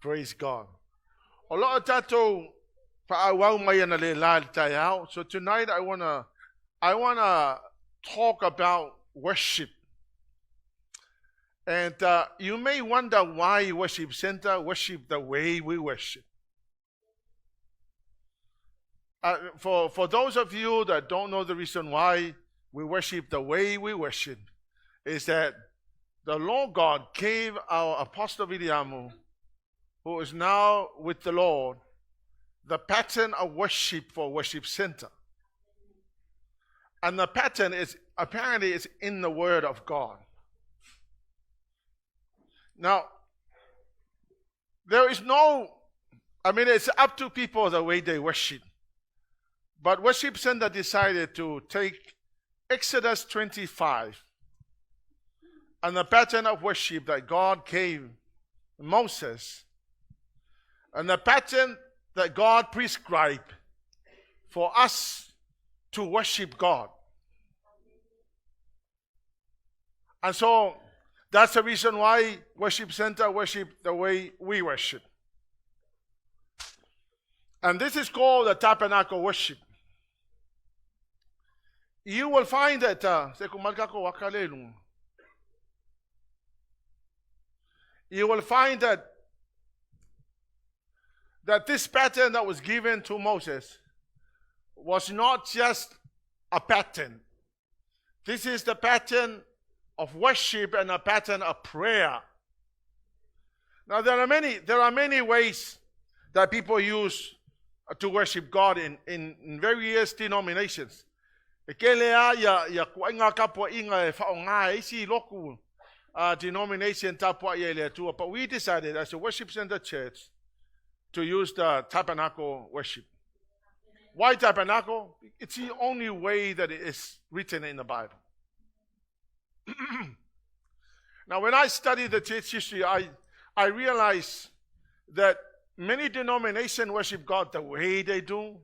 Praise God. A lot of tato so tonight I wanna talk about worship. And you may wonder why worship center worship the way we worship. For those of you that don't know the reason why we worship the way we worship, is that the Lord God gave our Apostle William, who is now with the Lord, the pattern of worship for worship center. And the pattern is apparently is in the Word of God. Now, there is it's up to people the way they worship. But Worship Center decided to take Exodus 25 and the pattern of worship that God gave Moses and the pattern that God prescribed for us to worship God. And so that's the reason why Worship Center worship the way we worship. And this is called the tabernacle worship. You will find that that this pattern that was given to Moses was not just a pattern. This is the pattern of worship and a pattern of prayer. Now there are many ways that people use to worship God in various denominations. Denomination, but we decided as a worship center church to use the tabernacle worship. Why tabernacle? It's the only way that it is written in the Bible. Now, when I studied the church history, I realized that many denominations worship God the way they do.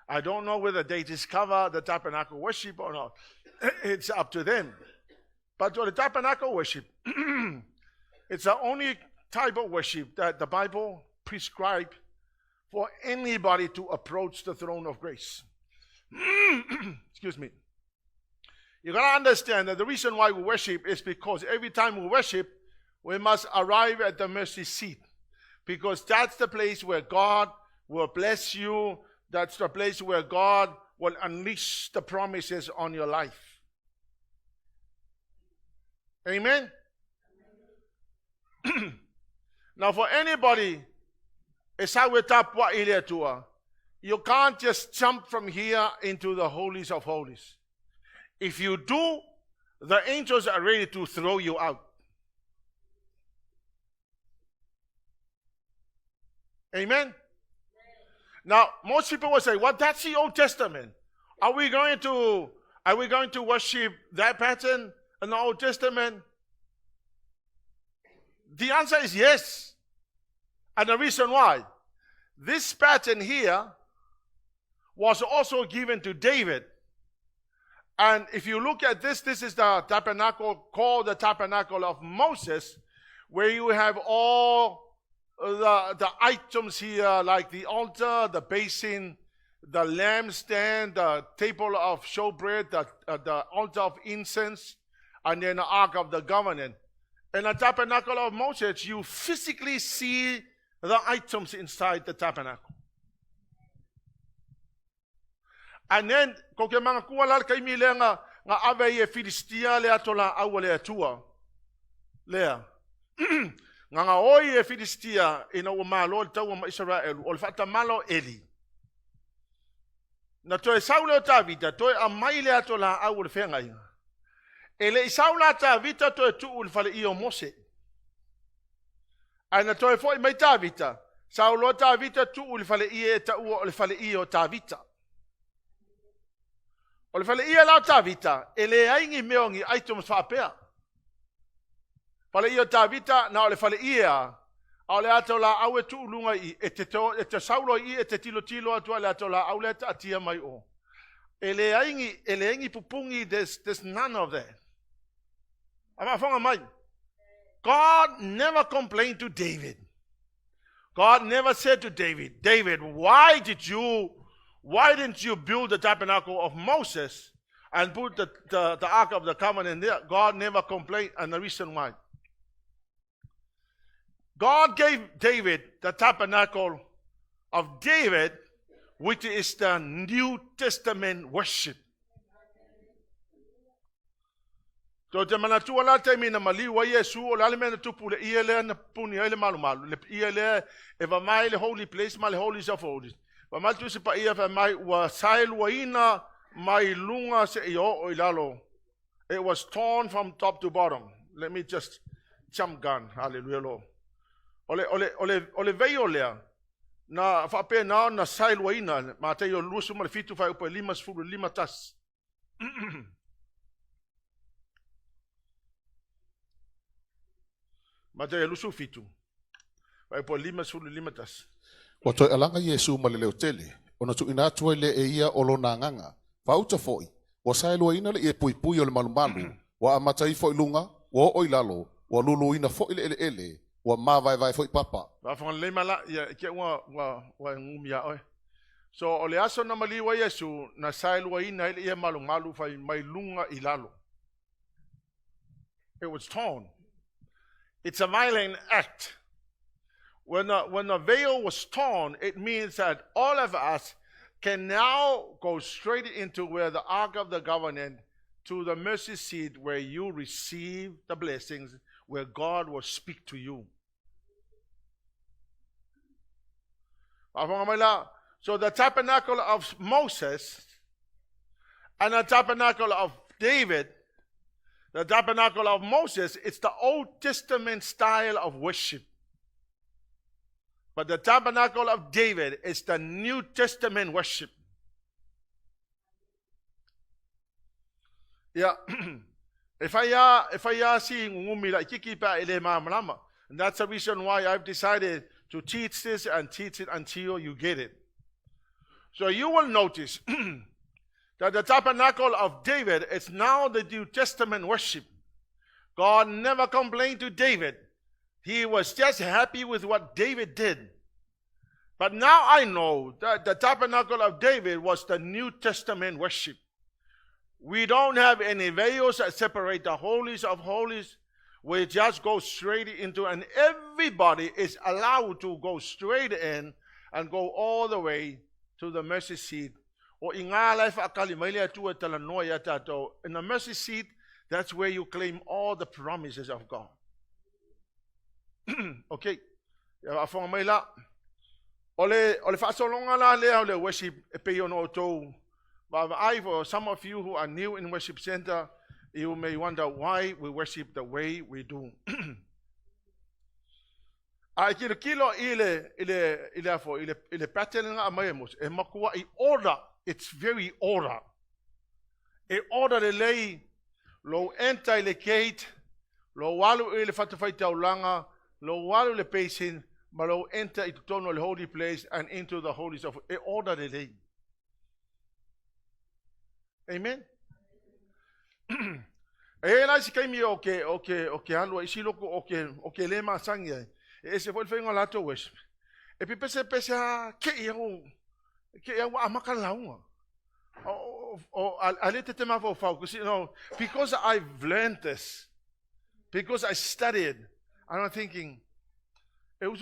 I don't know whether they discover the tabernacle worship or not. It's up to them. But for the tabernacle worship, it's the only type of worship that the Bible prescribes for anybody to approach the throne of grace. Excuse me. You got to understand that the reason why we worship is because every time we worship, we must arrive at the mercy seat. Because that's the place where God will bless you. That's the place where God will unleash the promises on your life. Amen? Now for anybody, you can't just jump from here into the holies of holies. If you do, the angels are ready to throw you out. Amen? Now, most people will say, well, that's the Old Testament. Are we going to worship that pattern in the Old Testament? The answer is yes. And the reason why, this pattern here was also given to David. And if you look at this is the tabernacle called the Tabernacle of Moses, where you have all the items here, like the altar, the basin, the lampstand, the table of showbread, the altar of incense, and then the Ark of the Covenant. In the Tabernacle of Moses, you physically see the items inside the tabernacle. And then, kung mga kuwalal kay mila nga aveye Filistia le atola awale atua. Lea. Nga oye Filistia ina umalo tawa ma Israel ol fata malo Eli. Na toe Saulo Tavita toe amaile atola awul fengai. Ele Saula Tavita toe tuul fale iyo Mose. Ana toe foi mai Tavita. Saulo Tavita tuul fale ie ta ul fale iyo Tavita. Ol fale ia la Tavita ele aingi meongi items fa pea. Fale ia Tavita na ole fale ia ole atola awe tu lunga I ete Saulo I ete tilo atu ole atola aule atia mai o. Ele aingi pupungi there's none of that. Ama fonga mai. God never complained to David. God never said to David, David, why didn't you build the tabernacle of Moses and put the Ark of the Covenant there? God never complained, and the reason why. God gave David the tabernacle of David, which is the New Testament worship. So te mana tua la te mina maliwa Yesu o la mena tupu le ia le na puni ele malu malu le ia le e va mai le holy place ma le holies of holies. Va mai tu se pa ia va mai wa sail wa ina mai lunga se I o ilalo. It was torn from top to bottom. Let me just jump gun. Hallelujah Lord. Ole veio lea na fa pe na sail wa ina MATAIO lusu ma le fitu fa upa lima tas. MATAIO lusu fitu. Vai po lima tas. Wa toi alanga Yesu ma le leo tele. Ona tu ina tua le e ia olo na nganga. Fauta foi. Wa sailua ina le e pui pui o le malumalu. Wa amatai foi lunga. Wa oi lalo. Wa lulu ina foi le ele. Wa ma vai foi papa. Wa fanga le mala ya ke wa ngumia oi. So ole aso na maliwa Yesu na sailua ina ile ia malumalu fai mai lunga ilalo. It was torn. It's a violent act. When the veil was torn, it means that all of us can now go straight into where the Ark of the Covenant, to the mercy seat where you receive the blessings, where God will speak to you. So the tabernacle of Moses and the tabernacle of David, the tabernacle of Moses, it's the Old Testament style of worship. But the tabernacle of David is the New Testament worship. Yeah. If I see ngumila ikikipa ele mamlama, and that's the reason why I've decided to teach this and teach it until you get it. So you will notice that the tabernacle of David is now the New Testament worship. God never complained to David. He was just happy with what David did. But now I know that the tabernacle of David was the New Testament worship. We don't have any veils that separate the holies of holies. We just go straight into, and everybody is allowed to go straight in and go all the way to the mercy seat. In the mercy seat, that's where you claim all the promises of God. Okay. Ole fasolonga la le ole worship EPERU no to. But for some of you who are new in worship center, you may wonder why we worship the way we do. Kilo ile pattern nga amayemos e makua I order. It's very order. E order le lei lo enta ile gate lo walu ile fatafai taulanga lo walu le pacing ma lo enter into the holy place and into the holies of e order le lei. Amen. E la si kaimi okay alu isi loko okay le masanga e se foi fenga la to worship. E pese ke ya amakalau. I let it for focus, because I've learned this, because I studied, and I'm thinking, and I'm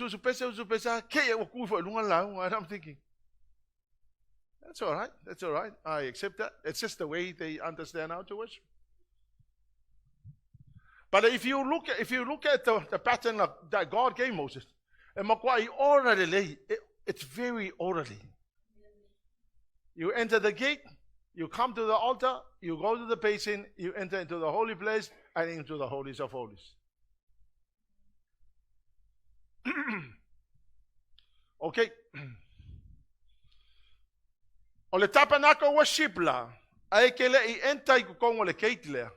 thinking, that's all right, I accept that. It's just the way they understand how to worship. But if you look at the pattern that God gave Moses, it's very orderly. You enter the gate, you come to the altar, you go to the basin, you enter into the holy place and into the holies of holies. Okay. O le tabernacle worship la, ai ke le I enter I kukongo le gate le.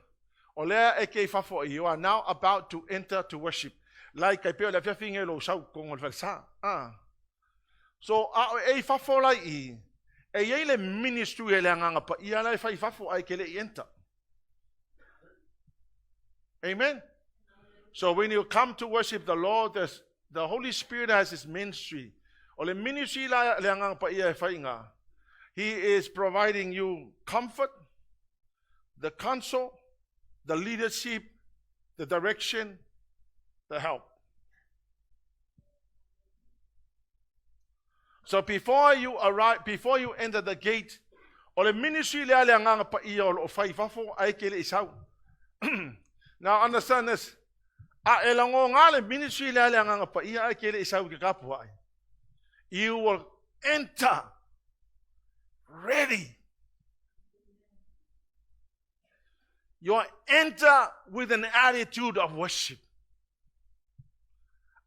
O le e ke fafo you are now about to enter to worship. Like I peo le fiafinge lo sau kongo le sa. So e fafo la I. E yei le ministry ele nganga pa ia lai fai fafo ai ke le enter. Amen. So when you come to worship the Lord, the Holy Spirit has his ministry. O le ministry la leangang pa ia whainga. He is providing you comfort, the counsel, the leadership, the direction, the help. So before you arrive, before you enter the gate, o le ministry le leangang pa ia o whaifafo ai ke le isau. Now understand this. A elango ngā le ministry le leangang pa ia ai ke le isau ke kapua ai. You will enter ready. You enter with an attitude of worship.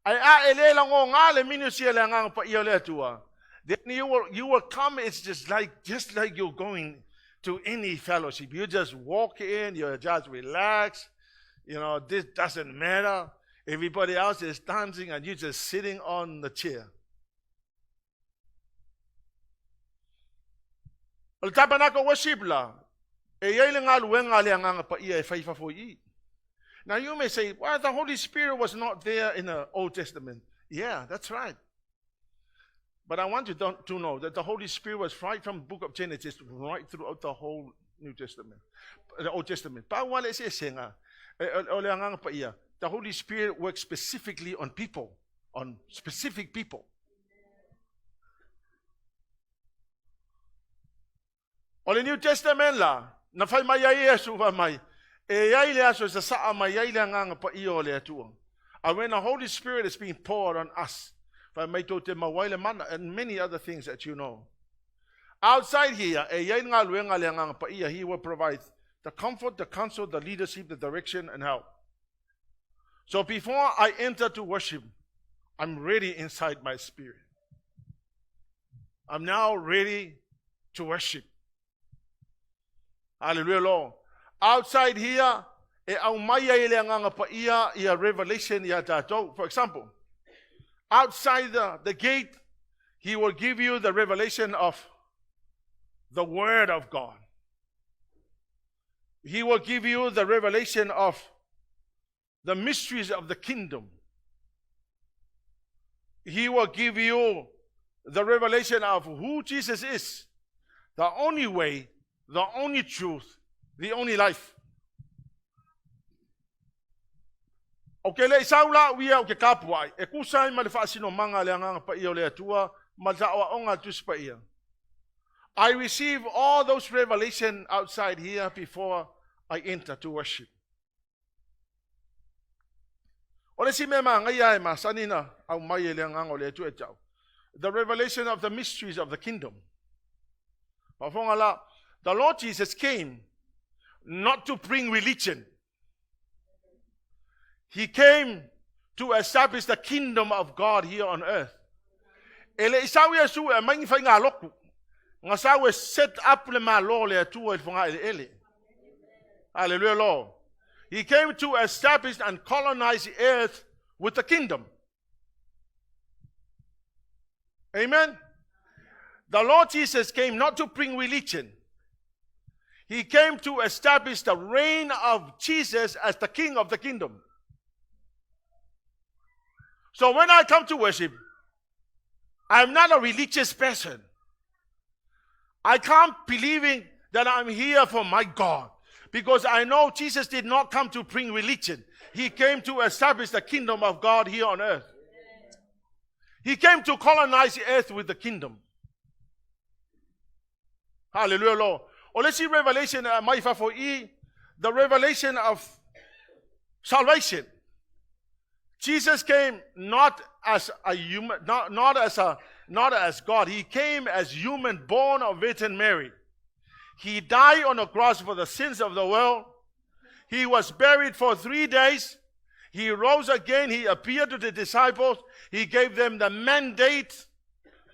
Ai ele lango ngā le ministry le leangang pa ia le tua. Then you will come. It's just like you're going to any fellowship. You just walk in. You just relax. You know, this doesn't matter. Everybody else is dancing, and you're just sitting on the chair. O tabernacle worship la. E yele ngā luenga le nganga pa ia e whaifafo I. Now you may say, well, the Holy Spirit was not there in the Old Testament. Yeah, that's right. But I want you to know that the Holy Spirit was right from the book of Genesis right throughout the whole New Testament, the Old Testament. The Holy Spirit works specifically on people, on specific people. On the New Testament la, na fai mai ai Yesu va mai. E ai le aso sa sa mai ai le nganga pa I o le atua. And when the Holy Spirit is being poured on us, and many other things that you know. Outside here, he will provide the comfort, the counsel, the leadership, the direction, and help. So before I enter to worship, I'm ready inside my spirit. I'm now ready to worship. Hallelujah, Lord. Outside here, revelation. For example, outside the gate, he will give you the revelation of the Word of God. He will give you the revelation of the mysteries of the kingdom. He will give you the revelation of who Jesus is, the only way, the only truth, the only life. Okay, le isaula wia o ke kapuai. E kusai ma le whaasino manga le anganga pa ia o le atua, ma tawa onga tus pa ia. I receive all those revelation outside here before I enter to worship. O le si mema ngai ai ma sanina au mai le anganga o le atua tau. The revelation of the mysteries of the kingdom. Mafonga la, the Lord Jesus came not to bring religion. He came to establish the kingdom of God here on earth. Ele isawi Yesu e mai fai ngā loku. Ngā sawe set up le malo le atua I whanga ele. Hallelujah, Lord. He came to establish and colonize the earth with the kingdom. Amen. The Lord Jesus came not to bring religion. He came to establish the reign of Jesus as the king of the kingdom. So when I come to worship, I'm not a religious person. I can't believing that I'm here for my God. Because I know Jesus did not come to bring religion. He came to establish the kingdom of God here on earth. He came to colonize the earth with the kingdom. Hallelujah, Lord. Or let's see Revelation, the revelation of salvation. Jesus came not as a human, not as God. He came as human, born of Virgin Mary. He died on the cross for the sins of the world. He was buried for 3 days. He rose again. He appeared to the disciples. He gave them the mandate,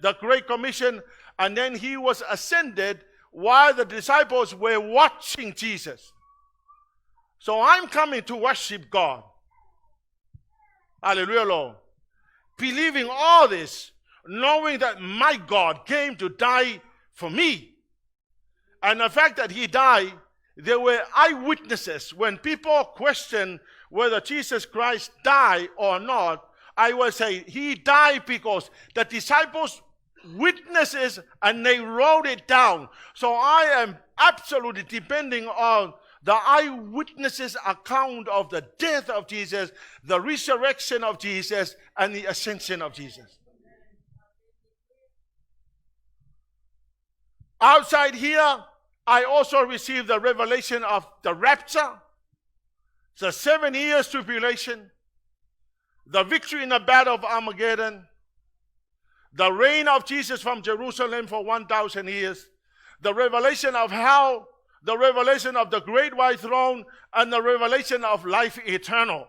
the Great Commission, and then he was ascended while the disciples were watching Jesus. So I'm coming to worship God. Hallelujah, Lord. Believing all this, knowing that my God came to die for me. And the fact that he died, there were eyewitnesses. When people question whether Jesus Christ died or not, I will say he died because the disciples witnesses and they wrote it down. So I am absolutely depending on the eyewitnesses account of the death of Jesus, the resurrection of Jesus, and the ascension of Jesus. Outside here, I also received the revelation of the rapture, the 7 years tribulation, the victory in the battle of Armageddon, the reign of Jesus from Jerusalem for 1,000 years, the revelation of hell, the revelation of the great white throne, and the revelation of life eternal.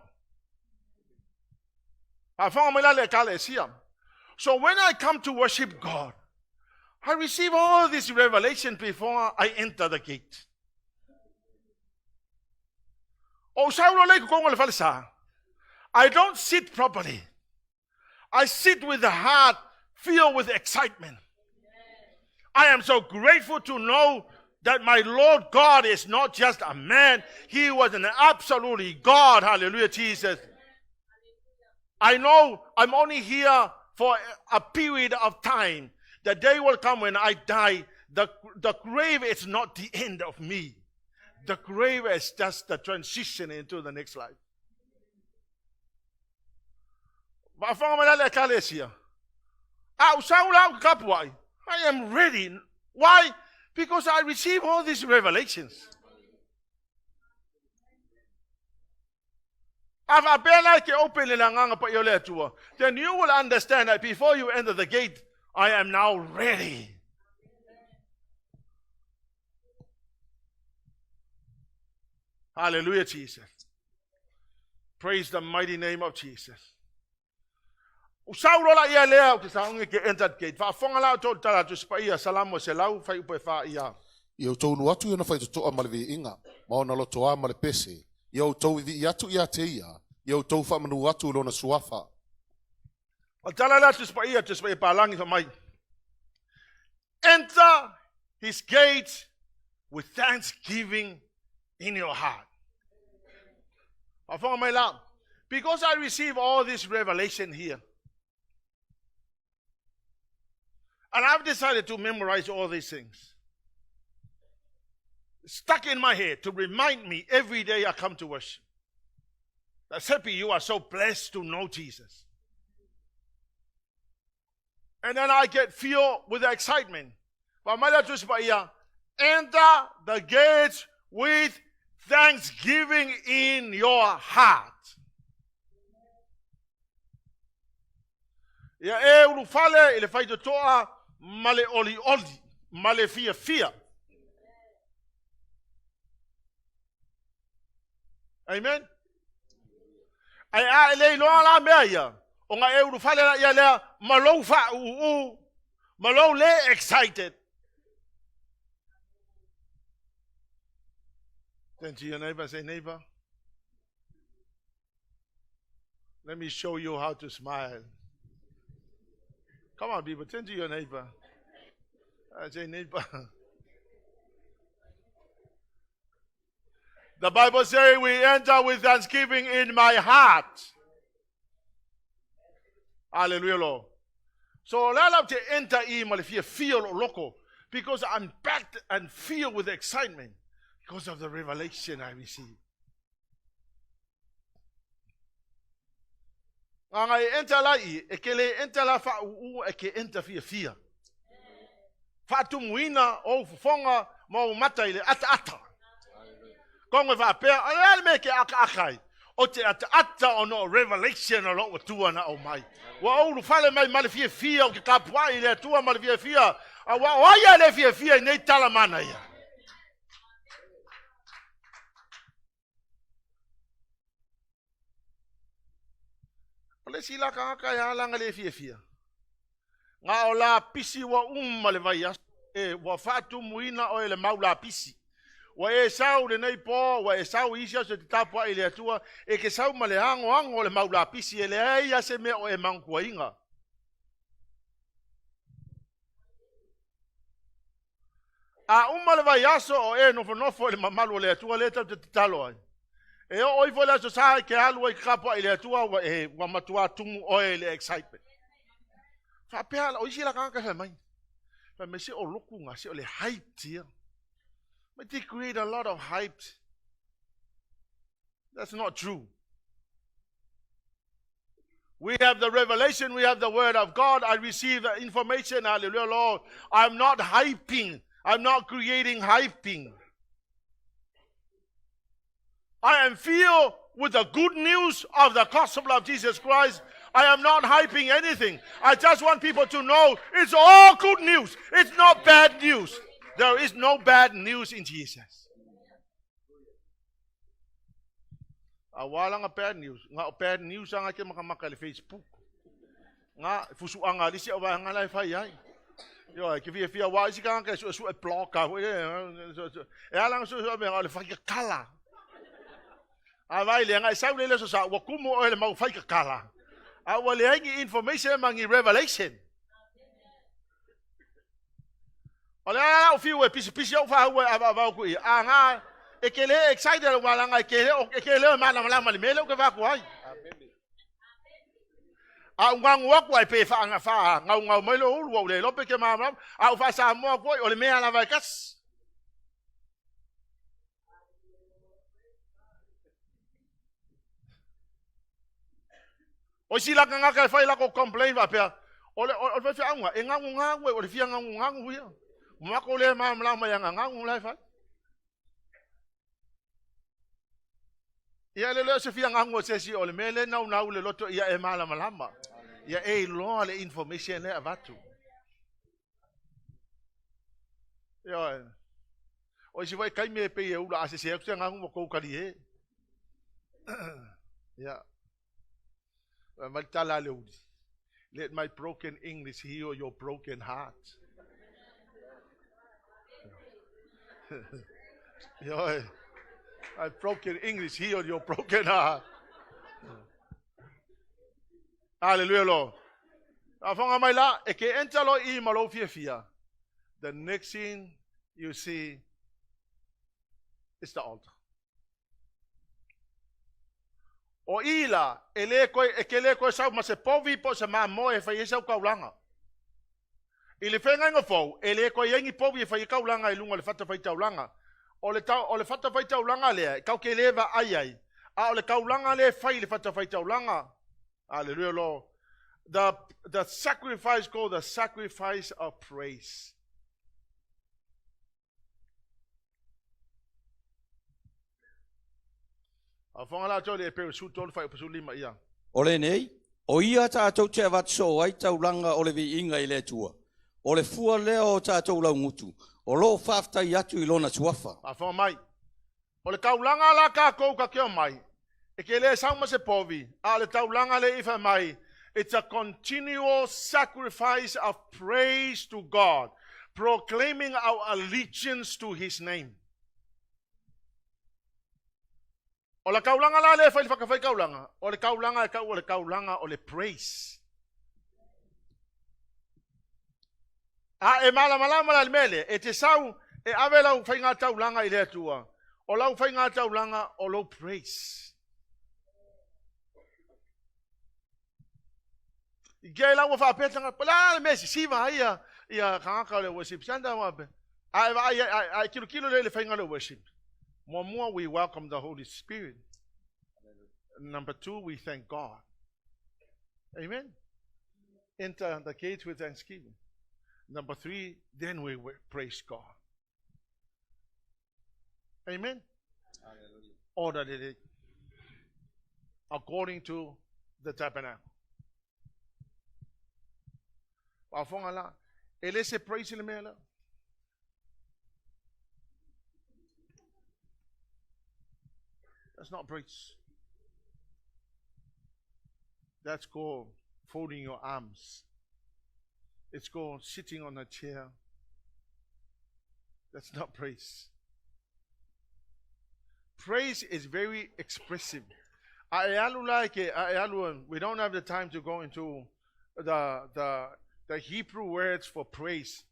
So when I come to worship God, I receive all this revelation before I enter the gate. I don't sit properly. I sit with the heart filled with excitement. I am so grateful to know that my Lord God is not just a man. He was an absolutely God. Hallelujah, Jesus. I know I'm only here for a period of time. The day will come when I die. The grave is not the end of me. The grave is just the transition into the next life. I am ready. Why? Because I receive all these revelations. Then you will understand that before you enter the gate, I am now ready. Hallelujah, Jesus. Praise the mighty name of Jesus. Salamo Yo tau nu atu na fai toa malve inga, maona lo toa male pese. Yo tau vi atu ia te ia, yo tau fa manu atu lo na suafa. Enter his gates with thanksgiving in your heart. Because I receive all this revelation here. And I've decided to memorize all these things. Stuck in my head to remind me every day I come to worship. That Sepi, you are so blessed to know Jesus. And then I get filled with excitement. Enter the gates with thanksgiving in your heart. Ya e urufale ile fai toa male oli male fia. Amen. Ai le lo la meya. O nga e urufale ya le malo fa malo le excited. Turn to your neighbor, say, neighbor, let me show you how to smile. Come on, people, turn to your neighbor. Say, neighbor. The Bible says we enter with thanksgiving in my heart. Hallelujah, Lord. So I love to enter in if you feel local, because I'm packed and filled with excitement because of the revelation I received. I enter la ekele enter la fa eke enter fia. Fatu muina o fonga mo mataile ata. Kongo va pe ala meke akai. O te ata ono revelation o lo tua na o mai. Wa o fale mai mal fia o ke kapwa ile tua mal fia. Wa ya le fia nei talamana ya. Ole sila ka ya langa le fia. Nga ola pisi wa le vai wa fatu muina o le maula pisi. Wa e sau le nei po wa e sau isia se tapua ile atua e ke sau male ango le maula pisi ele ai se me o e mankuinga. A le vai aso o e no le mamalu le atua le te talo ai. E oi foi la so sa ke alu i kapo ile tua wa matua tumu oi le excitement. Fa pela o sila kan ka mai. Fa me se o loku nga se o le hype tia. But they create a lot of hype. That's not true. We have the revelation, we have the word of God. I receive the information, hallelujah, Lord. I'm not hyping. I'm not creating hyping. I am filled with the good news of the gospel of Jesus Christ. I am not hyping anything. I just want people to know it's all good news. It's not bad news. There is no bad news in Jesus. Wala nga bad news. Nga bad news ang ake makamakali Facebook. Nga fusu ang alisi awa nga life ay. Yo, kifi fi awa si kan ka su blog ka. Lang su me ole fa kala. Avai le nga sa le so sa wa kumo ole mau fa kala. Awa le ngi information mangi revelation. Ole o fi we pisi o fa we aba ku nga ekele excited wala nga ekele malama mele ko fa ku ai. Ngang wa ku ai pe fa nga fa ngau melo u le lo pe ke ma fa sa mo ko ole me ala va kas. O sila nga ka fa ila ko complain va pe. Ole fa nga enga we ole fi nga ya. Mo ko le ma yang nga la fa. Ya le se fi nga se si ole mele na le loto ya e mala malama. Ya e lo le information le avatu. Ya. O si vai kai me pe e ula ase se nga mo ko kali e. Ya. Maltala le udi. Let my broken English heal your broken heart. Yo, my broken English heal your broken heart. Hallelujah, Lord. Afanga mai la e ke entalo I malo fia. The next thing you see is the altar. O ila ele ko sa ma se povi po sa ma mo e fa yesa kaulanga. Ile fenga ngofo ele ko yengi povi e fa kaulanga I lunga le fata fa taulanga. O le fata fa taulanga le ka ke leva ai. A o le kaulanga le fa ile fata fa taulanga. Hallelujah, Lord. The sacrifice called the sacrifice of praise. Afonga tole EPERU su tole fa su lima ia. Ole nei, o ia tātou te avatso ai tauranga o le vi inga I le tua. O le fua leo tātou lau ngutu. O lo whaftai atu I lona tuafa. Afonga mai. O le kaulanga la ka kou ka keo mai. E ke le sauma se povi. A le taulanga le ifa mai. It's a continual sacrifice of praise to God. Proclaiming our allegiance to His name. O le kaulanga la le fai whakawhai kaulanga. O le kaulanga o le praise. A e malama la mele. E te sau e ave lau whai ngā taulanga I le atua. O lau whai ngā taulanga o lau praise. I gai lau wa whapetanga. Pala mesi siva ia kangaka le worship. Sanda wape. Ai kilo le whai ngā le worship. More, we welcome the Holy Spirit. Number 2, we thank God. Amen. Enter the gates with thanksgiving. Number 3, then we praise God. Amen. Hallelujah. Ordered it according to the tabernacle. Pafonga la, ele se praise le mela. That's not praise. That's called folding your arms. It's called sitting on a chair. That's not praise. Praise is very expressive. We don't have the time to go into the Hebrew words for praise.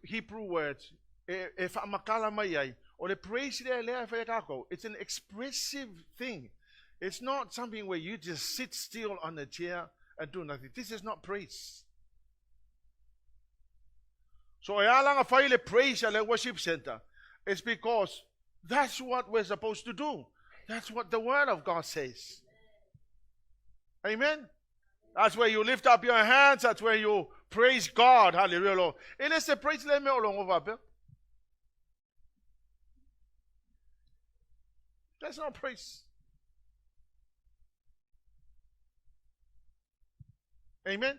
Hebrew words. E whaamakala mai ai, O le praise le fa kako. It's an expressive thing. It's not something where you just sit still on the chair and do nothing. This is not praise. So e alanga fa le praise le worship center. It's because that's what we're supposed to do. That's what the Word of God says. Amen? That's where you lift up your hands. That's where you praise God. Hallelujah, Lord. Et laissez praise les mains au long va bien. That's not praise. Amen?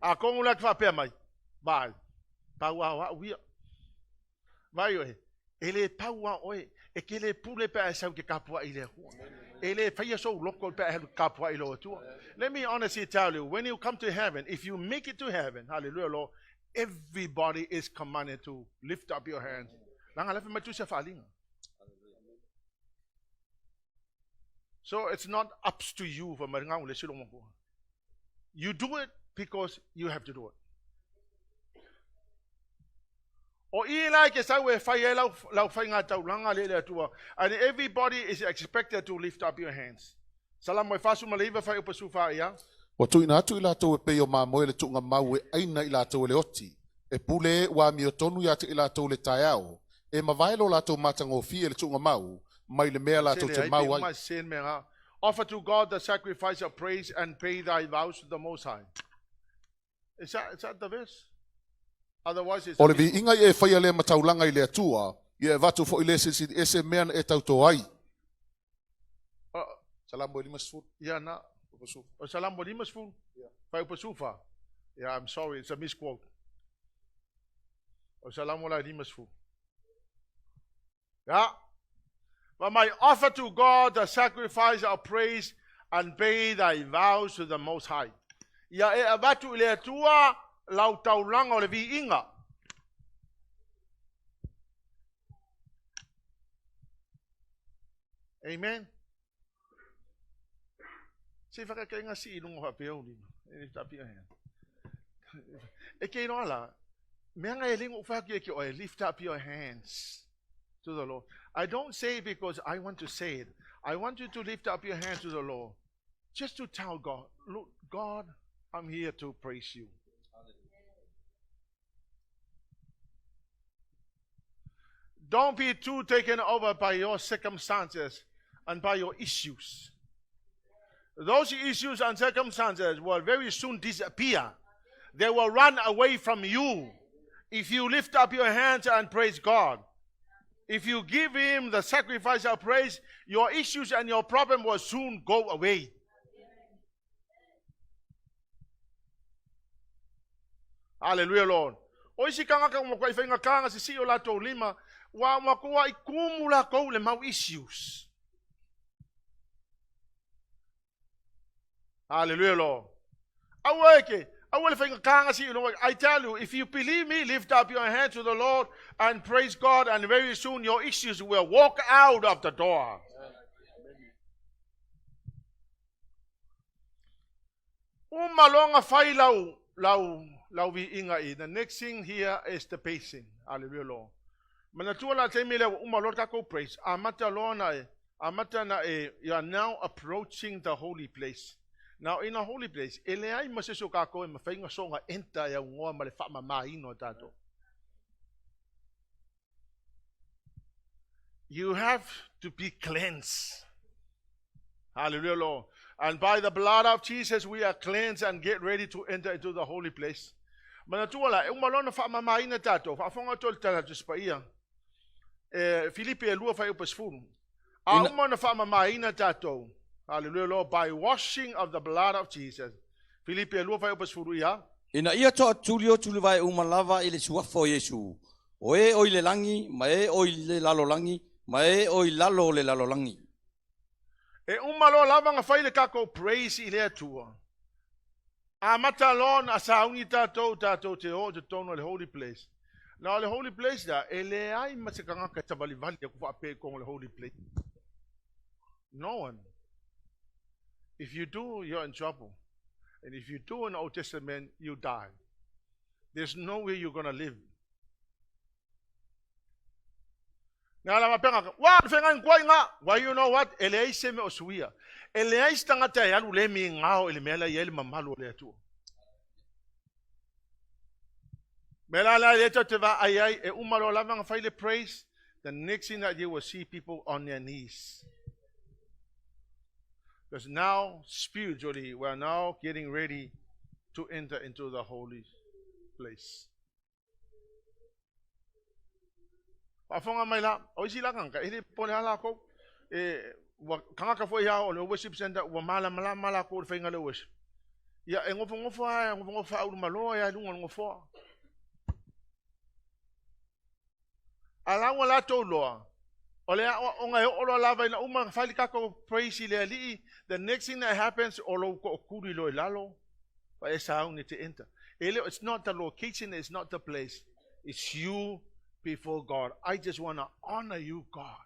A kung ulat fa pe mai. Ba. Pa wa wi. Vai oi. Ele pa wa oi. E ke le pule pe sa ke kapua ile. Ele fa so local pe kapua ile tu. Let me honestly tell you, when you come to heaven, if you make it to heaven, hallelujah, Lord, everybody is commanded to lift up your hands. So it's not up to you. You do it because you have to do it. And everybody is expected to lift up your hands. SALAMO fasu maleva fa upasufa ya. Wa tu ina atu ila tau e peo mamoe le tunga mau e aina ila tau le oti. E pule wa miotonu ya te ila tau le taiao. E mavailo la tau matango fie le tunga mau. Mai le mea la tau te mau ai. Offer to God the sacrifice of praise and pay thy vows to the Most High. Is that the verse? Otherwise it's... O le vi inga e whaia le mataulanga i le atua. I e vatu fo i le sisi ese mea e tau to ai. Salamo limasful. Yeah, na. Salamo limasful. Yeah. Pasufa. Yeah, I'm sorry, it's a misquote. Salamo la limasful. Yeah. But my offer to God the sacrifice of praise and pay thy vows to the Most High. Ya e avatu le tua lau taulanga o le vi inga. Amen. Se faka ka nga si ilong hapeo ni. Lift up your hand. E ke no ala. Me nga eling ufaki ke o lift up your hands to the Lord. I don't say it because I want to say it. I want you to lift up your hands to the Lord. Just to tell God, look, God, I'm here to praise you. Don't be too taken over by your circumstances and by your issues. Those issues and circumstances will very soon disappear. They will run away from you if you lift up your hands and praise God. If you give Him the sacrifice of praise, your issues and your problem will soon go away. Hallelujah, Lord. O isi kanga ka mo kwai fainga kanga si sio la to lima wa makuwa ikumula ko le mau issues. Hallelujah, Lord. Awake. I tell you, if you believe me, lift up your hand to the Lord and praise God, and very soon your issues will walk out of the door. The next thing here is the pacing. Hallelujah, Lord. Praise. You are now approaching the holy place. Now, in a holy place, you have to be cleansed. Hallelujah, Lord. And by the blood of Jesus, we are cleansed and get ready to enter into the holy place. FILIPI Hallelujah, Lord, by washing of the blood of Jesus. FILIPI Ina ia toa tulio tulivai umalava ile suafo Yesu. Oe oi le langi, mae oi le lalo langi, mae oi lalo le lalo langi. E umalo lava nga fai le kako praise ile atua. A matalon a saungi tatou te o te tono le holy place. Now the holy place da, ele ai masikanga ka tabali vali ya kufa ape kong le holy place. No one. If you do, you're in trouble. And if you do in the Old Testament, you die. There's no way you're going to live. Nga la mapenga, wa fenga ngwa nga. Why you know what? Ele ai seme osuia. Ele ai stangata ya lule mi ngao ele mela yele mamalu le tu. Mela la leto te va ai e umalo la vanga faile praise. The next thing that you will see people on their knees. Because now, spiritually, we are now getting ready to enter into the holy place. Afonga mai la, o isi la kanka, ele pone ala ko, kanga ka foi ya o le worship center, wa mala ko fe ngale worship. Ya ngofo au malo ya lunga ngofo. Ala wala to loa. Ole onga olo lava ina uma fali kako praise ile ali. The next thing that happens, olo ko kuri lo lalo. But it's how need to enter. It's not the location, it's not the place. It's you before God. I just want to honor you, God.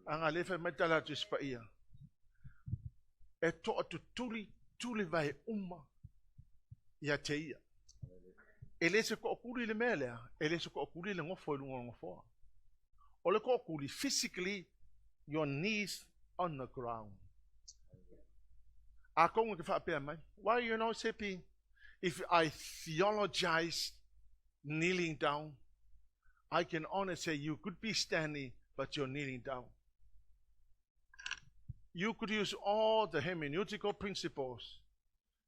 Ang alefa metala tu spaia. Eto atu tuli vai uma ya teia. Ele se ko kuri le mele, ele se ko kuri le ngofo ngofo. Ole ko kuri physically your knees on the ground. Akong ke fa pe mai. Why you know Sepi? If I theologize kneeling down, I can honestly say you could be standing, but you're kneeling down. You could use all the hermeneutical principles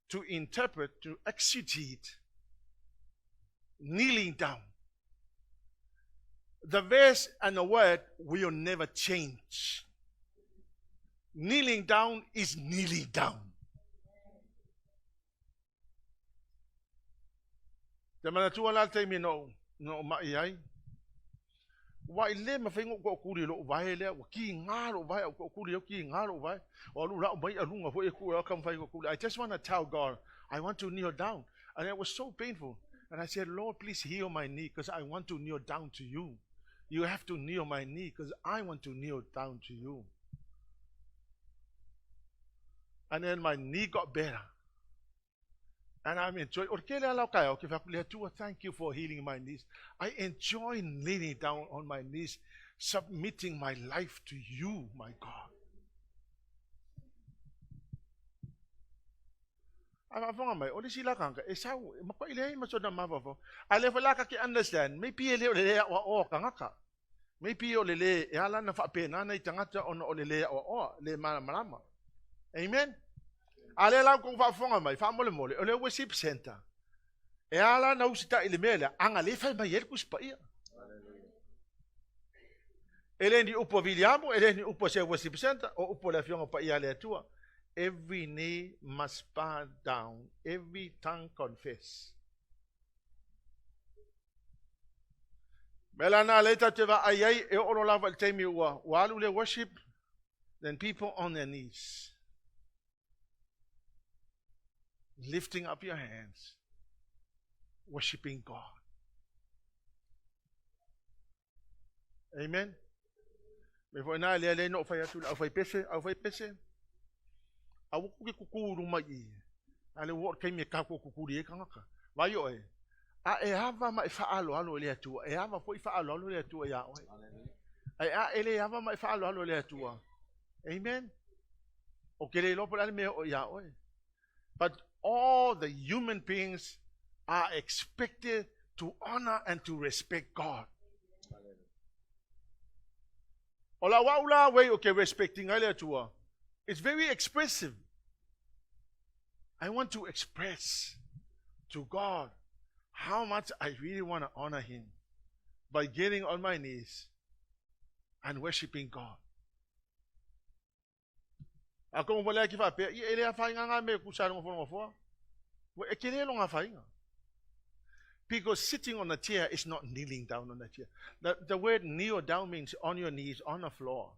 to interpret, to exegete kneeling down. The verse and the word will never change. Kneeling down is kneeling down. The manatua la te mi no mai ai. Wa ile ma fengo ko kuri lo vai le ki ngalo vai ko kuri ki ngalo vai. O lu ra mai alunga fo e ku kam fai ko kuri. I just want to tell God, I want to kneel down. And it was so painful. And I said, Lord, please heal my knee because I want to kneel down to you. You have to kneel my knee because I want to kneel down to you. And then my knee got better. And I'm enjoying. Thank you for healing my knees. I enjoy kneeling down on my knees, submitting my life to you, my God. Understand. Maybe amen. Alela kung fa mai fa mole ole worship center. E ala na usita ilimela ang alefa mai el kuspaia. Ele ni upo viliamo, ele ni upo se worship center o upo la fiona pa ia le tua. Every knee must bow down, every tongue confess. Melana later te va ai e oro lava el temi wa walu le worship, then people on their knees. Lifting up your hands, worshiping God. Amen. Before na le no fa yatul au fa pese. Au ku kukuru mai. Ale wo kai me ka ku kukuri e kanga. Vai yo e. A e hava mai fa alo le tu. E hava foi fa alo le tu ya. Ai a ele hava mai fa alo le tu. Amen. O ke le lo por me o ya o. But all the human beings are expected to honor and to respect God. Ola waula way okay respecting ale tua. It's very expressive. I want to express to God how much I really want to honor Him by getting on my knees and worshiping God. Ako mo wala ki fa pe ele fa nga me ku sa mo fo. We ekele lo nga fa nga. Because sitting on a chair is not kneeling down on a chair. The word kneel down means on your knees on the floor.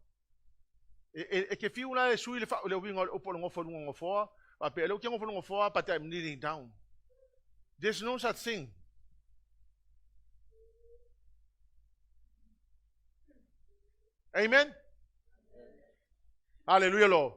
Ke fi una le sui le fa le winga opo ngo fo pa pe lo ke ngo fo but I'm kneeling down. There's no such thing. Amen. Hallelujah, Lord.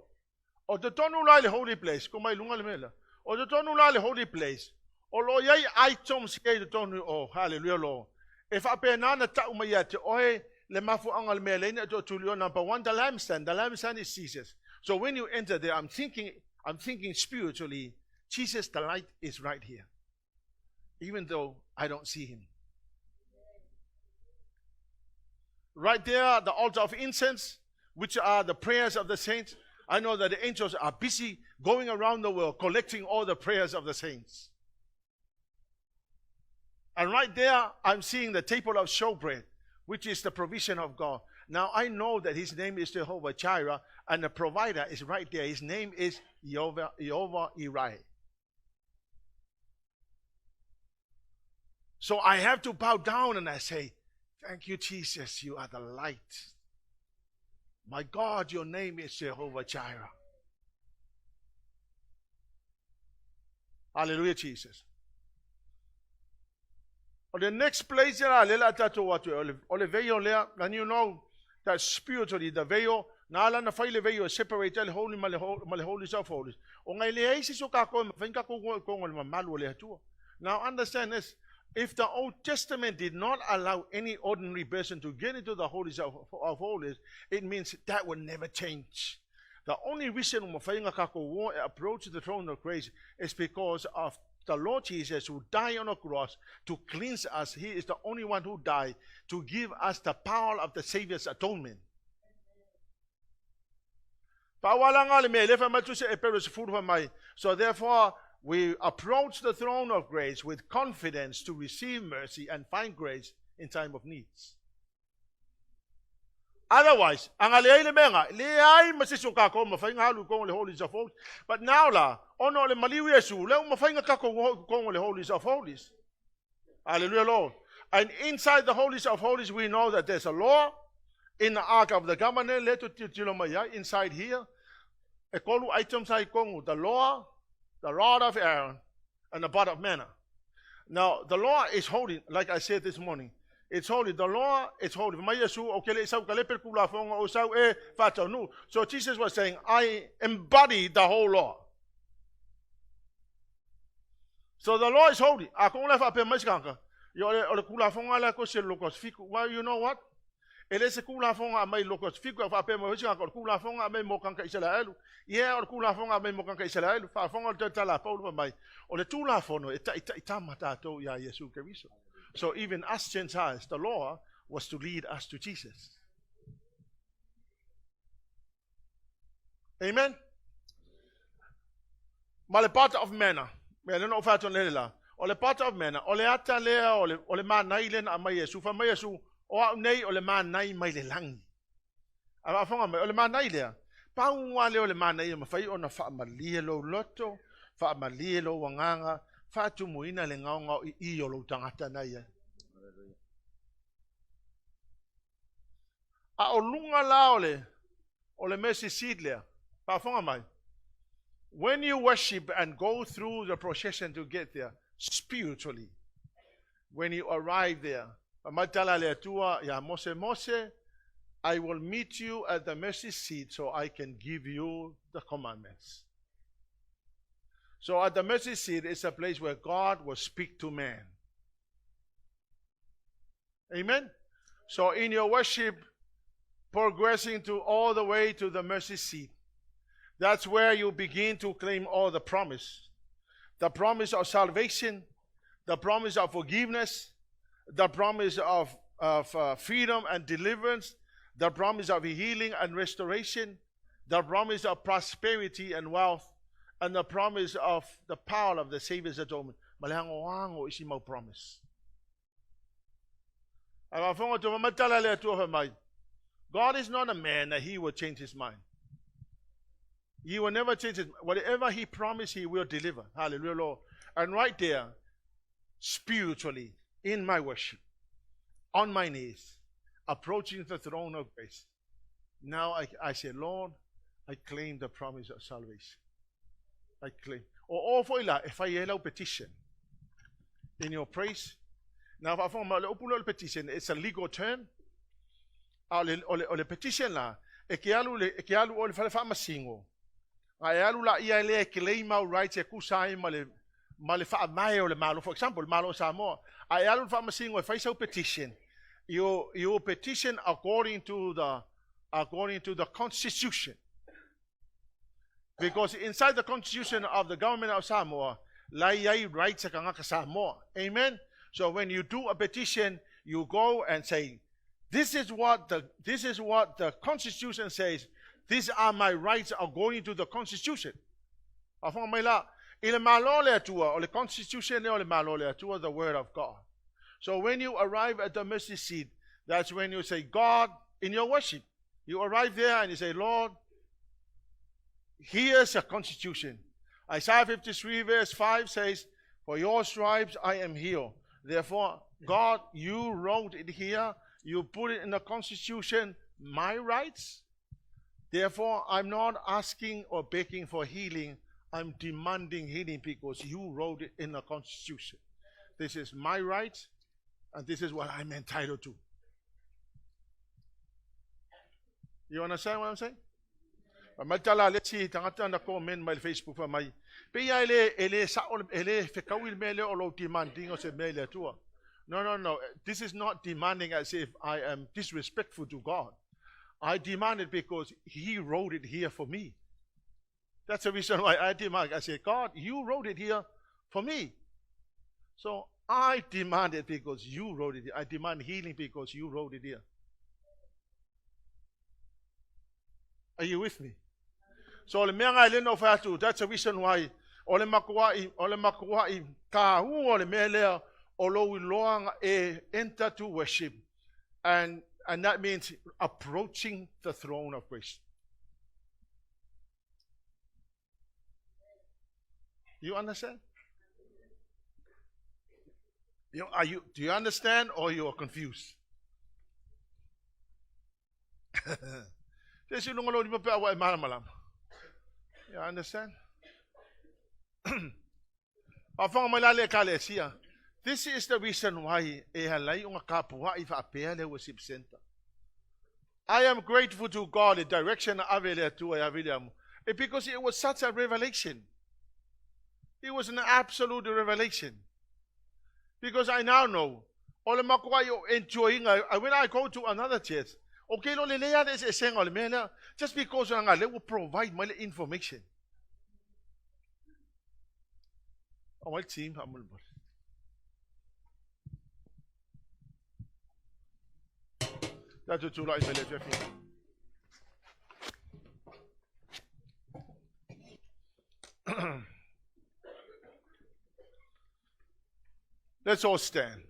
O te tonu la le holy place, ko mai lunga le mela. O te tonu la le holy place. O lo yai items ke te tonu o hallelujah, Lord. E fa pe na ta uma ya te oe Le mafu angal melena to tulio number 1, the lampstand. The lampstand is Jesus. So when you enter there, I'm thinking spiritually, Jesus, the light, is right here. Even though I don't see him. Right there, the altar of incense, which are the prayers of the saints. I know that the angels are busy going around the world collecting all the prayers of the saints. And right there, I'm seeing the table of showbread, which is the provision of God. Now, I know that his name is Jehovah Jireh, and the provider is right there. His name is Jehovah Ireh. So I have to bow down and I say, thank you, Jesus, you are the light. My God, your name is Jehovah Jireh. Hallelujah, Jesus. On the next place, and you know that spiritually the veil, the veil is separated holy holies of holies. Now understand this. If the Old Testament did not allow any ordinary person to get into the holies of holies, it means that would never change. The only reason we approach the throne of grace is because of the Lord Jesus, who died on the cross to cleanse us. He is the only one who died to give us the power of the Savior's atonement. So therefore, we approach the throne of grace with confidence to receive mercy and find grace in time of needs. Otherwise, but now ono le maliwi Yesu, le umafainga kako le holies of holies. Hallelujah, Lord. And inside the holies of holies, we know that there's a law in the Ark of the Covenant. Inside here, items the law, the rod of Aaron, and the pot of manna. Now, the law is holy, like I said this morning. It's holy. The law is holy. So Jesus was saying, I embody the whole law. So the law is holy. Well, you know what? Ele se kula fonga mai lokos fiku fa pe mo hisa ko kula fonga mai mo kan ka Israel. Ye or kula fonga mai mo kan ka Israel fa fonga te tala Paulo mai. O le tula fono ita mata to ya Yesu Kristo. So even us Gentiles, the law was to lead us to Jesus. Amen. Ma le part of manna. Me no fa ton lela. O le part of manna. O le ata le o le ma nailen a mai Yesu fa mai Yesu. O nei o le manai mai le langi. Ava fonga mai o le manai lea. Paua le o le manai ma fai ona fa malie lo loto, fa malie lo wanganga, fa tumuina le ngaonga I o lo tangata na ia. A o lunga la o le mercy seat lea. Pa fonga mai. When you worship and go through the procession to get there, spiritually, when you arrive there, I will meet you at the mercy seat so I can give you the commandments. So at the mercy seat is a place where God will speak to man. Amen? So in your worship, progressing to all the way to the mercy seat, that's where you begin to claim all the promise. The promise of salvation, the promise of forgiveness, the promise of freedom and deliverance, the promise of healing and restoration, the promise of prosperity and wealth, and the promise of the power of the Savior's atonement. Malango is my promise. God is not a man that he will change his mind. He will never change his mind. Whatever he promised, he will deliver. Hallelujah, Lord. And right there, spiritually, in my worship, on my knees, approaching the throne of grace. Now I say, Lord, I claim the promise of salvation. I claim. Or if I yell petition in your praise. Now, if I form a petition, it's a legal term. Or petition la, ekialu o le fama singo. Ayalu la ia le claim our rights e kusai male fa mai o le malo. For example, malo Samoa. Ayalu fa masingo e faisa petition. you petition according to the Constitution. Because inside the Constitution of the government of Samoa, layay rights sa kanga Samoa. Amen? So when you do a petition, you go and say, this is what the Constitution says. These are my rights according to the Constitution. Afang may la, ile malole atua, o le Constitution o le malole atua, the Word of God. So when you arrive at the mercy seat, that's when you say, God, in your worship, you arrive there and you say, Lord, here's a constitution. Isaiah 53 verse 5 says, for your stripes I am healed. Therefore, God, you wrote it here. You put it in the constitution, my rights. Therefore, I'm not asking or begging for healing. I'm demanding healing because you wrote it in the constitution. This is my rights, and this is what I'm entitled to. You understand what I'm saying? Matala, let's see, tangata na comment my Facebook for my. Pia ele sa ele fekawil mele olo demanding o se mele tua. No. This is not demanding as if I am disrespectful to God. I demand it because He wrote it here for me. That's the reason why I demand. I say, God, you wrote it here for me. So I demand it because you wrote it here. I demand healing because you wrote it here. Are you with me? So le mea ngai lena o whaatu, that's the reason why ole makua i ka hu ole mea lea o lo iloanga e enter to worship. And that means approaching the throne of grace. You understand? Do you understand or you are confused? You understand? This is the reason why worship center. I am grateful to God the direction because it was such a revelation. It was an absolute revelation. Because I now know, when I go to another church, okay, just because they will provide my information. Team, that's what you like. Let's all stand.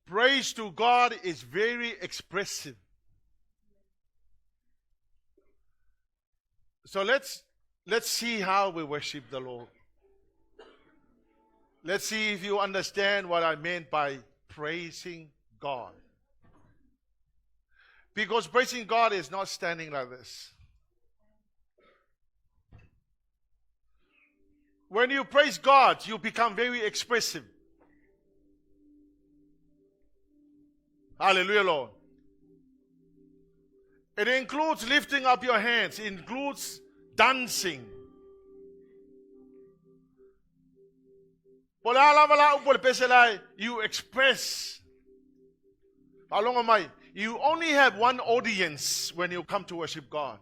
Praise to God is very expressive. So let's see how we worship the Lord. Let's see if you understand what I meant by praising God. Because praising God is not standing like this. When you praise God, you become very expressive. Hallelujah, Lord. It includes lifting up your hands. It includes dancing. You express. How long am I? You only have one audience when you come to worship God.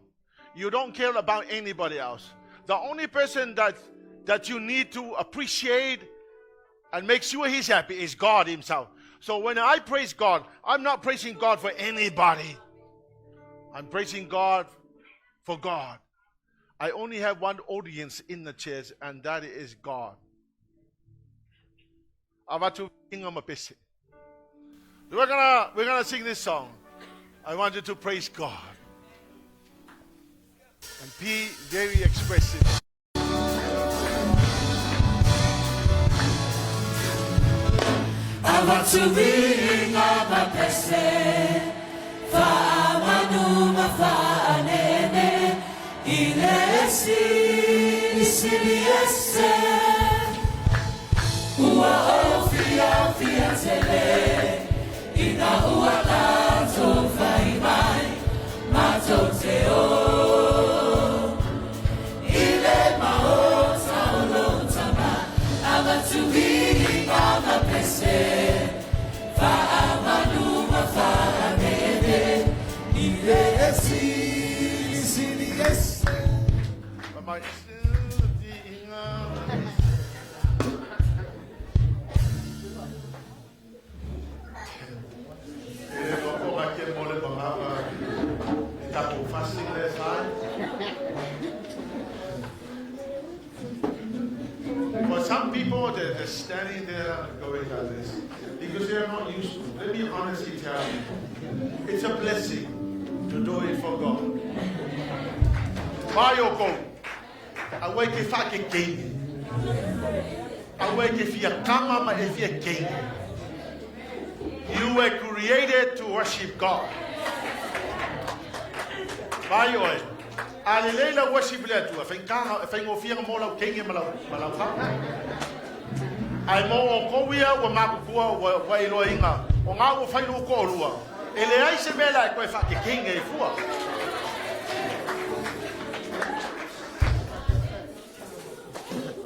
You don't care about anybody else. The only person that you need to appreciate and make sure He's happy is God Himself. So when I praise God, I'm not praising God for anybody. I'm praising God for God. I only have one audience in the church, and that is God. We're gonna sing this song. I want you to praise God and be very expressive. I want to ring up a person for mafaanene ilesi isiliese ua ofia fiatele ina ua lato faimai matoteo ile maota olotama amatuvini mama pese faamanu mafaanene ilesi isiliese fasting last night. For some people, they're standing there going like this because they're not used to. Let me honestly tell you, it's a blessing to do it for God. Mayoko, I wake if I can gain. I wake if you're come if you're gain. You were created to worship God. Vai oi. Ali leila worship le tu. Fa ngofia mo la kenge mala fa. Ai mo o kowia wa makukua wa iloinga. O nga o fa lo ko lua. Ele ai se bela ko fa ke kenge e fua.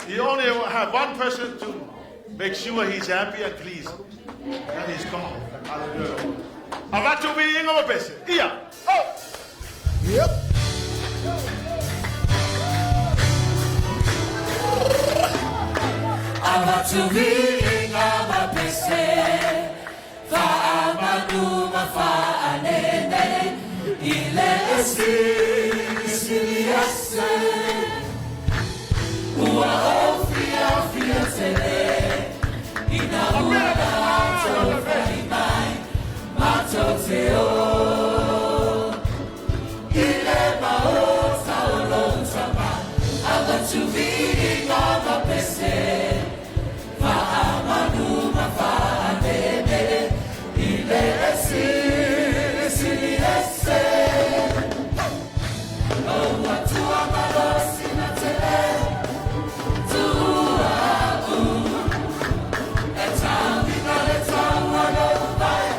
You only have one person to make sure he's happy and pleased. And he's gone. Hallelujah. Avatu bi inga mo pese. Ia. Oh. Yep. Abatuvinga mapese faamanu mafaanene ile isiliase ua ofia fiatele ina uanato faimai matoteo ile maota olotama abatuvinga mapese faamanu mafaanene ile isiliase watu amalosi na tele tuau etawina letawalobai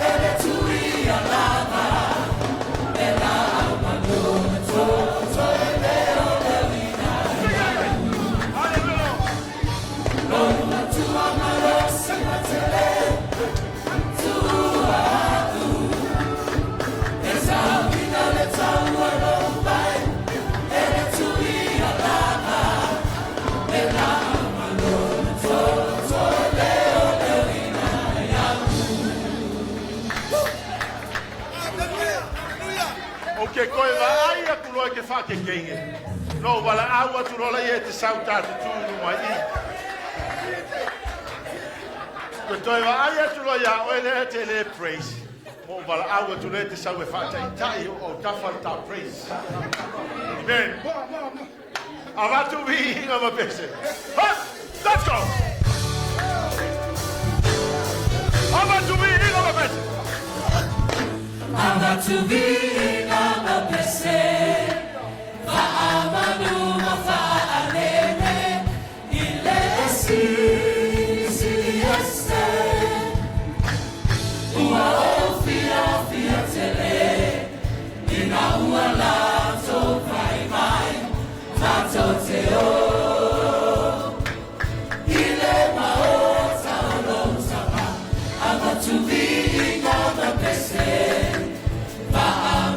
ele tuia lava ela amanu toto eleo lewina watu amalosi na tele tuau etawina letawalobai ele tuia lava ela amanu toto eleo lewina Okay, koi va ai a kuloa ke fa ke kenge. No, wala awa tu rola ye te sauta tu tu mai i. Ko toi va ai a tu rola ya o ele te le praise. Mo wala awa tu le te sau e fa tai o ta fa ta praise. Amen. Avatu vi inga ma pese. Let's go. Avatu vi inga ma pese. Abatuvinga mapese faamanu mafaanene ile isiliase ua ofia fiatele ina ua lato faimai matoteo ile maota olotama abatuvinga mapese faamanu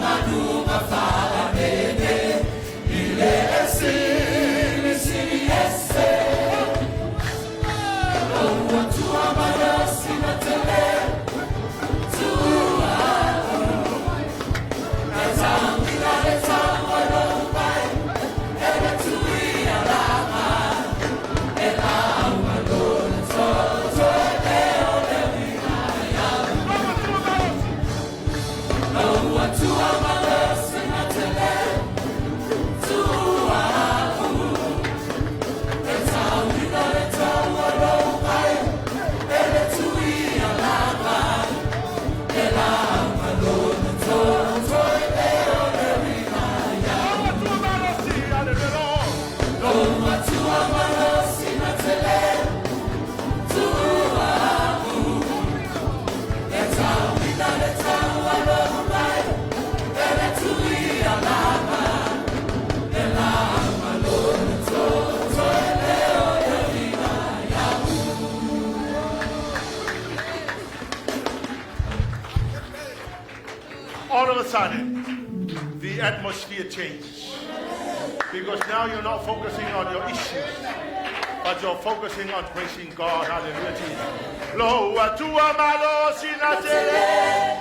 all of a sudden, the atmosphere changes. Because now you're not focusing on your issues, but you're focusing on praising God. Hallelujah, Jesus. Loa tua malo sinatele.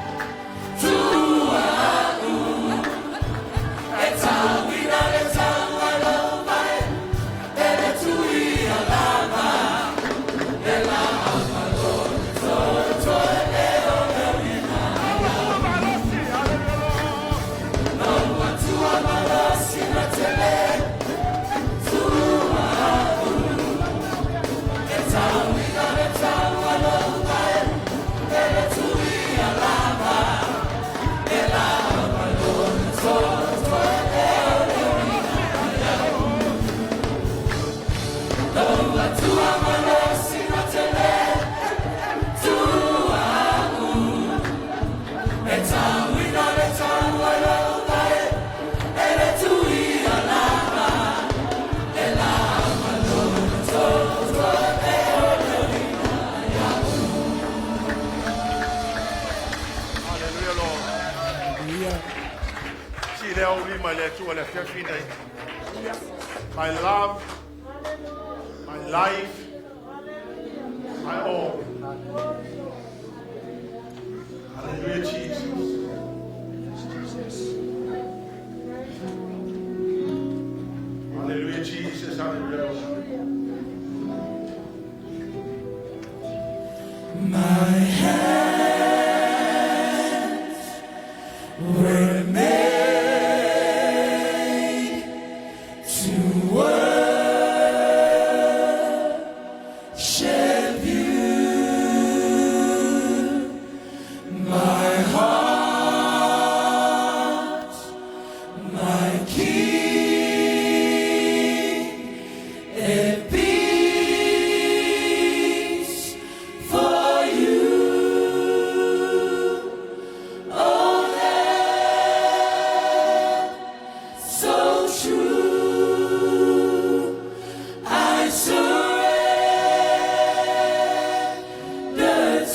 My love, my life, my all. Hallelujah, Jesus. Hallelujah, Jesus. Hallelujah. My hands were made to worship you. My heart, my King, it beats for you. Oh, that's so true. I surrender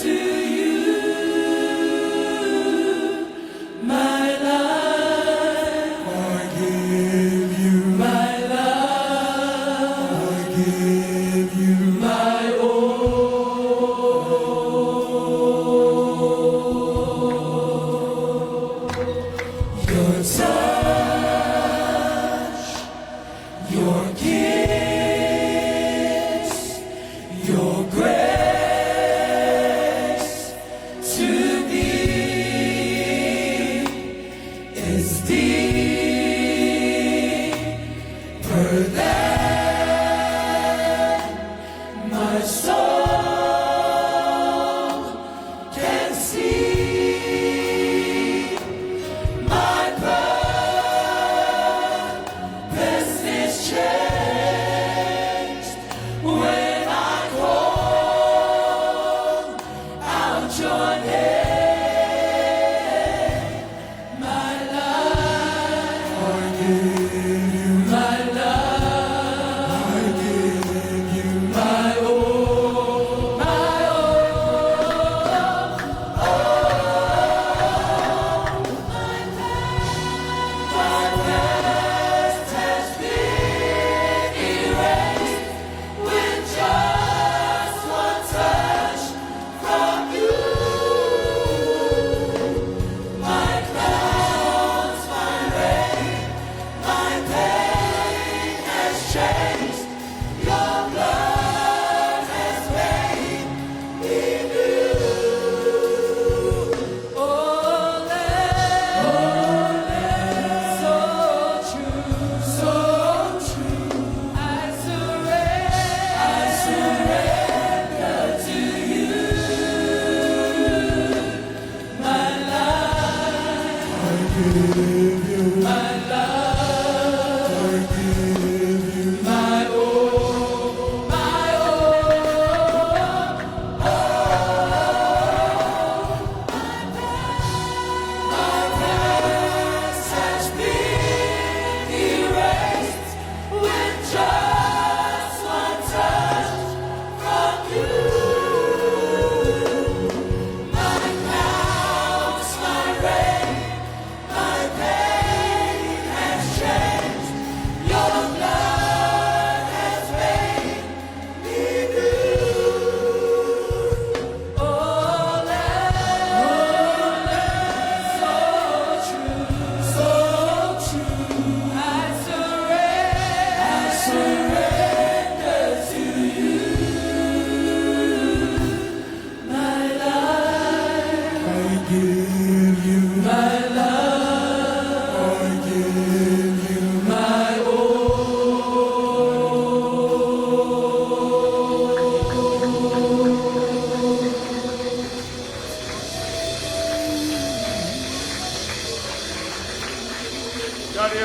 to you, my life. I give you my life. I give you my all. Your touch, your kiss, your grace to me is deeper than my soul can see. My purpose is changed when I call out your name. My life, I give you my life. I give you my all, my past has been erased with just one touch from you.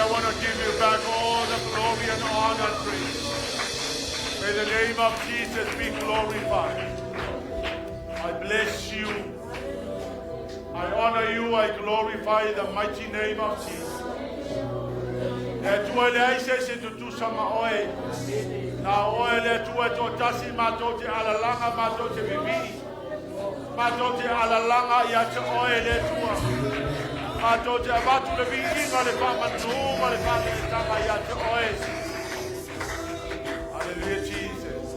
I want to give you back all the glory and honor and praise. May the name of Jesus be glorified. I bless you. I honor you. I glorify the mighty name of Jesus. Le tua le aise se tutu sama oe. Na oe le tua totasi matote alalanga matote bibi. Matote alalanga ya te oe le tua. Matote abatu le biinga le pama numa le pama le tama ya te oe. Hallelujah, Jesus.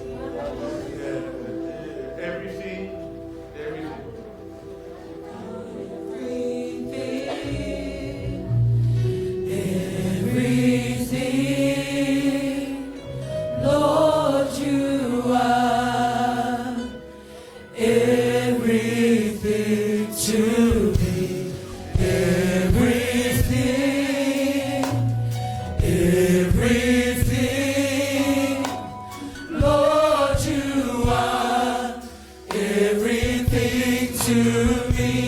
Everything. Everything, Lord, you are everything to me. Everything, everything, Lord, you are everything to me.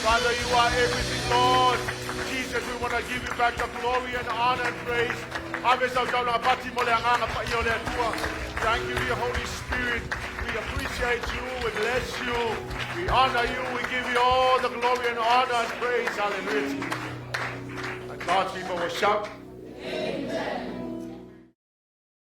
Father, you are everything, Lord. Jesus, we want to give you back the glory and honor and praise. Thank you, dear Holy Spirit. We appreciate you. We bless you. We honor you. We give you all the glory and honor and praise. Hallelujah. And God's people will shout.